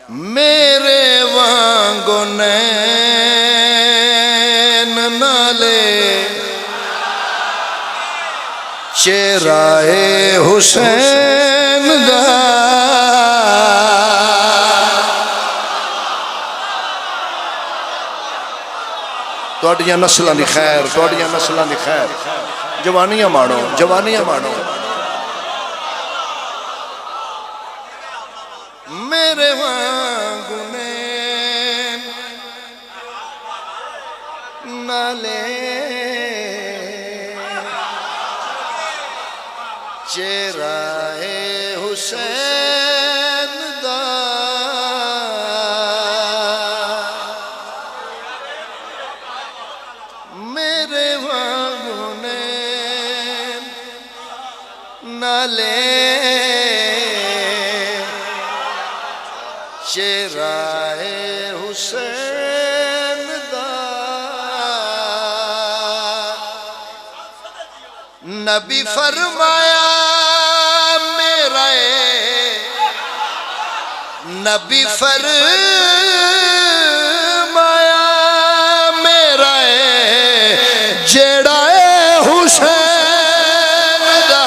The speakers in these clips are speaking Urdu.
میرے وانگو نین نالے چہرائے حسین دا توڑیاں نسلان دی خیر توڑیاں نسلان دی خیر جوانیاں مانو جوانیاں مانو میرے وانگو نین نالے چہرائے حسین دا میرے وانگو نین نالے چہرائے حسین دا نبی فرمایا میرا نبی فرمایا میرا جیڑا حسین دا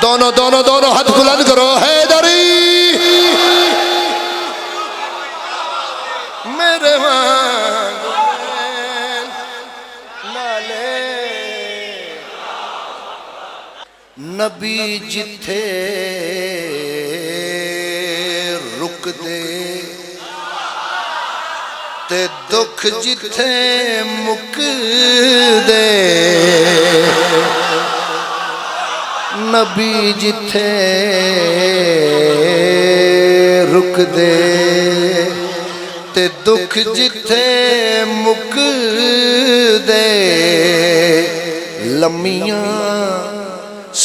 دونوں دونوں دونوں ہاتھ بلند کرو حیدری میرے وانگو نالے نبی جتھے رک دے تے دکھ جتھے مک دے نبی جتھے رک دے تے دکھ جتھے مک دے لمیاں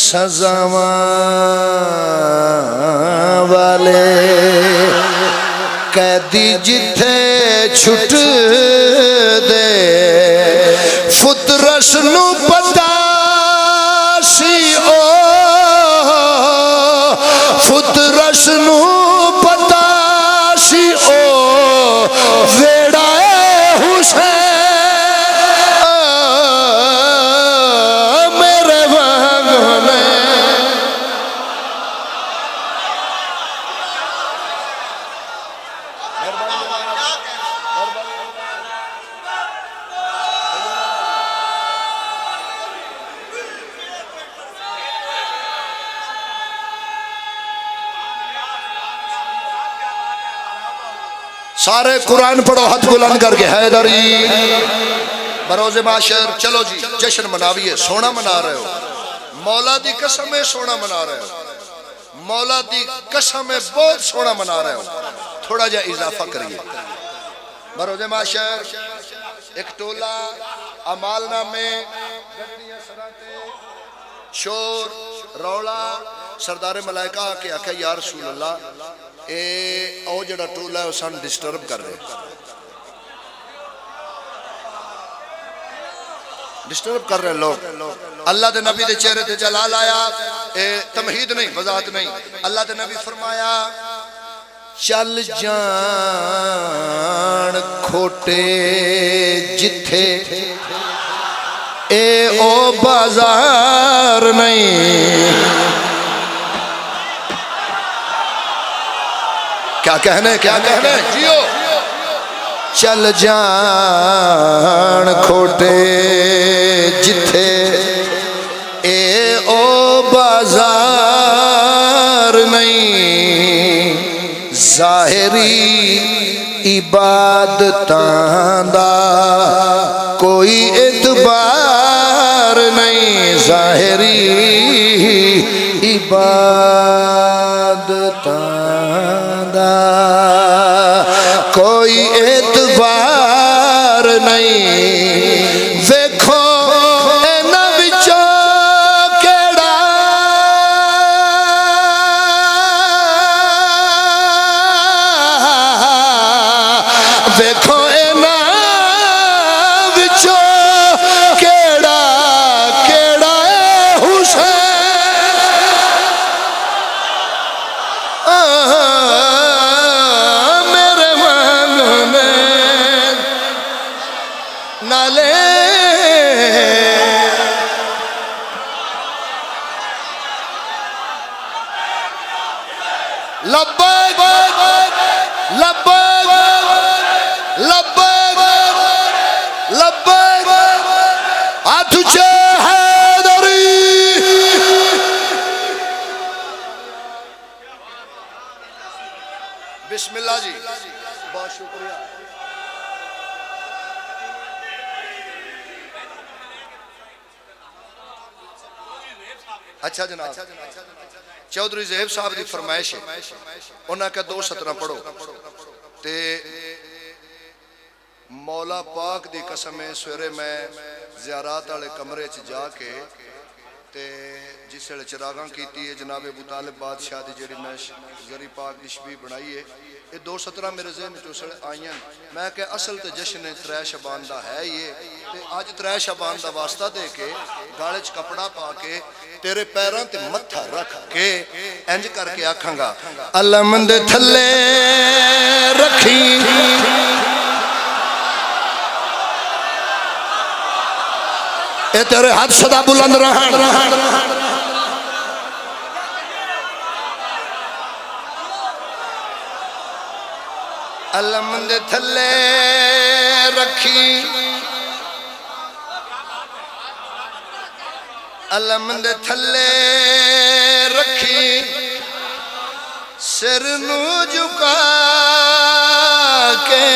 سزاواں والے قیدی جتھے چھٹ دے فترس نو پتا سی او فترس نو پتا سی او ویڑا حسین میرے وانگو نین سارے قرآن پڑھو ہاتھ بلند کر کے حیدری بروز معاشر چلو جی جشن مناویے سونا منا رہے ہو مولا دی قسم ہے سونا منا رہے ہو مولا دی قسم ہے بہت سونا منا رہے ہو تھوڑا جا اضافہ کریے بروز معاشر ایک ٹولہ عمال نامے شور رولا سردار ملائکہ کے آکھا یا رسول اللہ او جڑا ٹولہ ہے اسان ڈسٹرب کر رہے ڈسٹرب کر رہے لوگ اللہ دے نبی دے چہرے دے جلال آیا تمہید نہیں وضاحت نہیں اللہ دے نبی فرمایا چل جان کھوٹے جتھے اے او بازار نہیں کیا کہنے جیو چل جان کھوٹے جتھے اے او بازار نہیں ظاہری عبادتاں دا کوئی اعتبار نہیں ظاہری عبادتاں دا کوئی اعتبار نہیں ویکھو اینا وچوں کیڑا ویکھو اینا وچوں کیڑا حسین لبیک لبیک لبیک لبیک ہاتھ اونچے حیدری بسم اللہ جی بہت شکریہ اچھا جناب چودھری زہیب صاحب دی فرمائش ہے انہاں کا 2 سطرہ پڑھو تے مولا پاک دی قسم ہے سویرے میں زیارات والے کمرے چ جا کے تے جس ویلے چراغاں کیتی ہے جناب ابو طالب بادشاہ دی جڑی میں زری پاک دی شبیہ بنائی ہے یہ 2 سطرہ میرے ذہن میں چوسڑ آئیں میں کہ اصل تے جشن 3 شعبان دا ہے یہ تے آج 3 شعبان دا واسطہ دے کے گالے چ کپڑا پا کے تیرے پیراں تے متھا رکھ کے انج کر کے آکھاں گا علم دے تھلے رکھی اے تیرے ہاتھ صدا بلند رہن علم دے تھلے رکھی علم دے تھلے رکھی سر نو جھکا کے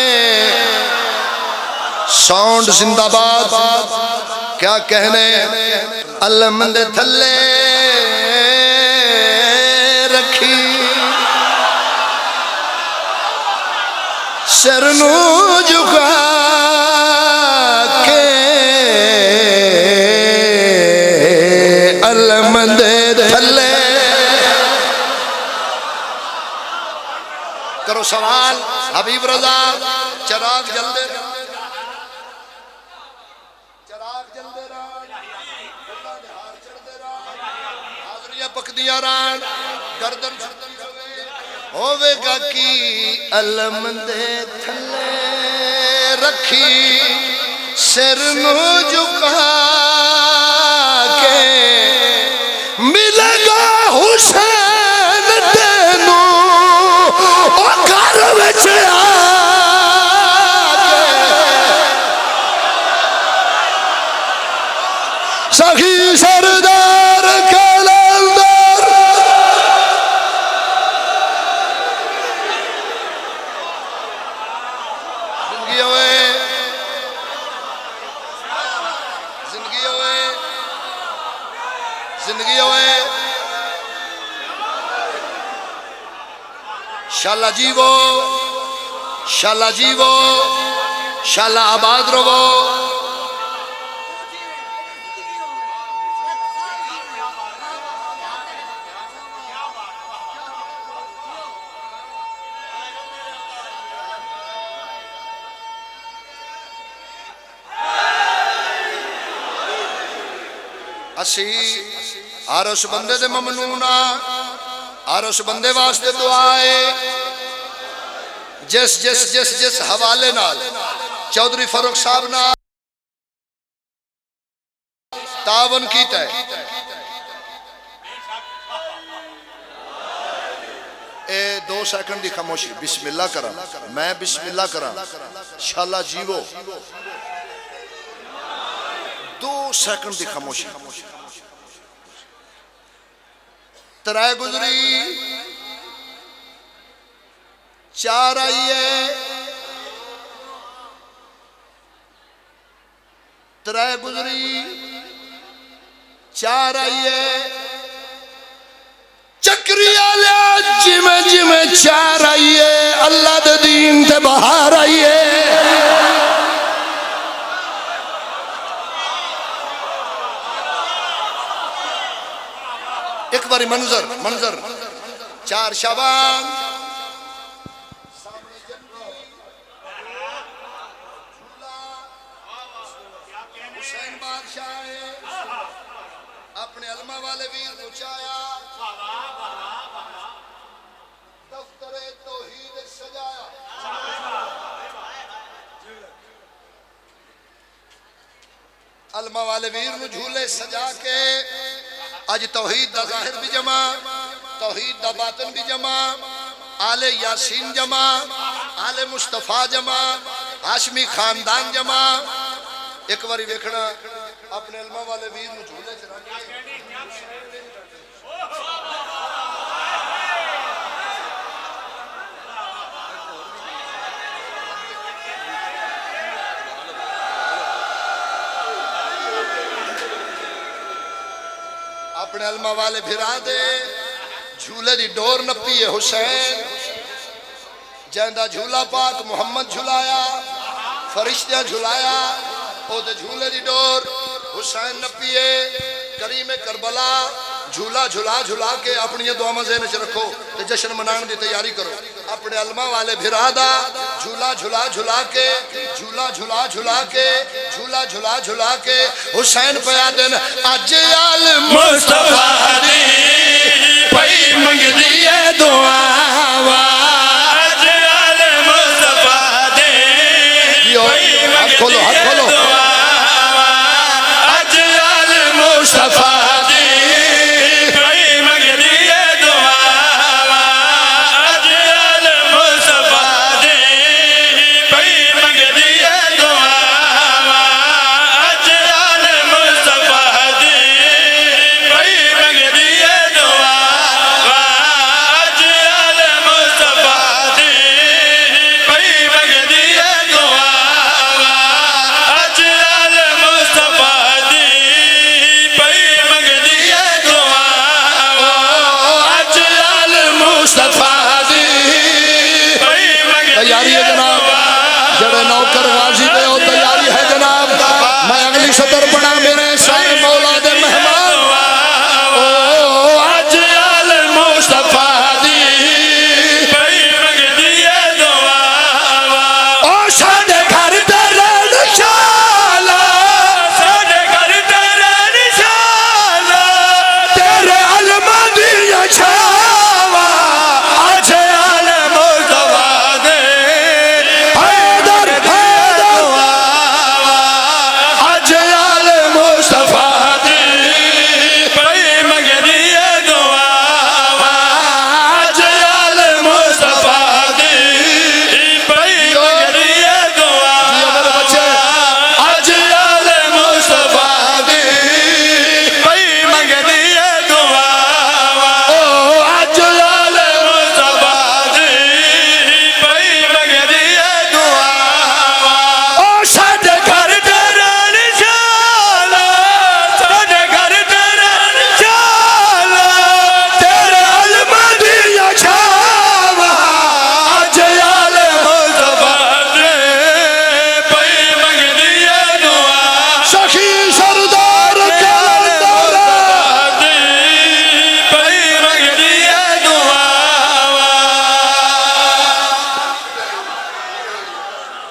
ساؤنڈ زندہ باد کیا کہنے علم دے تھلے رکھی سر نو جھکا کے علم دے تھلے کرو سوال حبیب رضا چراغ جل دے پکدیاں ران گردن ہووے گا کی علم دے تھلے رکھی سر نو جھکا کے ملے گا حسین تینو او گھر وچ سخی سردار کلندر زندگی ہوئے زندگی ہوئے زندگی ہوئے شاءاللہ جیو شاءاللہ جیو شاءاللہ آباد رہو اسی ہر اس بندے دے ممنونا ہر اس بندے واسطے دعائے جس جس جس جس حوالے نال چودھری فاروق صاحب نال تعاون کیتا ہے اے 2 سیکنڈ دی خاموشی بسم اللہ کرا میں بسم اللہ کرا انشاءاللہ جیو 2 سیکنڈ دی خاموشی ترائے گزری 4 آئیے ترائے گزری 4 آئیے چکری آلیا جمیں جمیں 4 آئیے اللہ دے دین تے بہار آئیے ایک باری منظر 4 شعبان حسین بادشاہ اپنے علماء والے ویر کو چایا دفتر توحید سجایا علماء والے ویر کو جھولے سجا کے آج توحید دا ظاہر بھی جمع توحید دا باطن بھی جمع آل یاسین جمع، آل مصطفیٰ جمع، ہاشمی خاندان جمع. ایک باری ویکھنا اپنے علمہ والے ویر نو جھولے چ رکھ کے اپنے علمہ والے بھرا دے جھولے دی ڈور نپی ہے حسین جہندہ جھولا پاک محمد جھولایا فرشتہ جھولایا او دے جھولے دی ڈور حسین نپی ہے کریم کربلا جھولا جھولا جھولا کے اپنی دعا مزین چ رکھو تے جشن منان دی تیاری کرو اپنے علمہ والے بھرا دا جھولا جھولا جھولا کے جھولا جھولا جھولا کے جھولا جھولا جھولا کے حسین پیا دن اج آل مصطفیٰ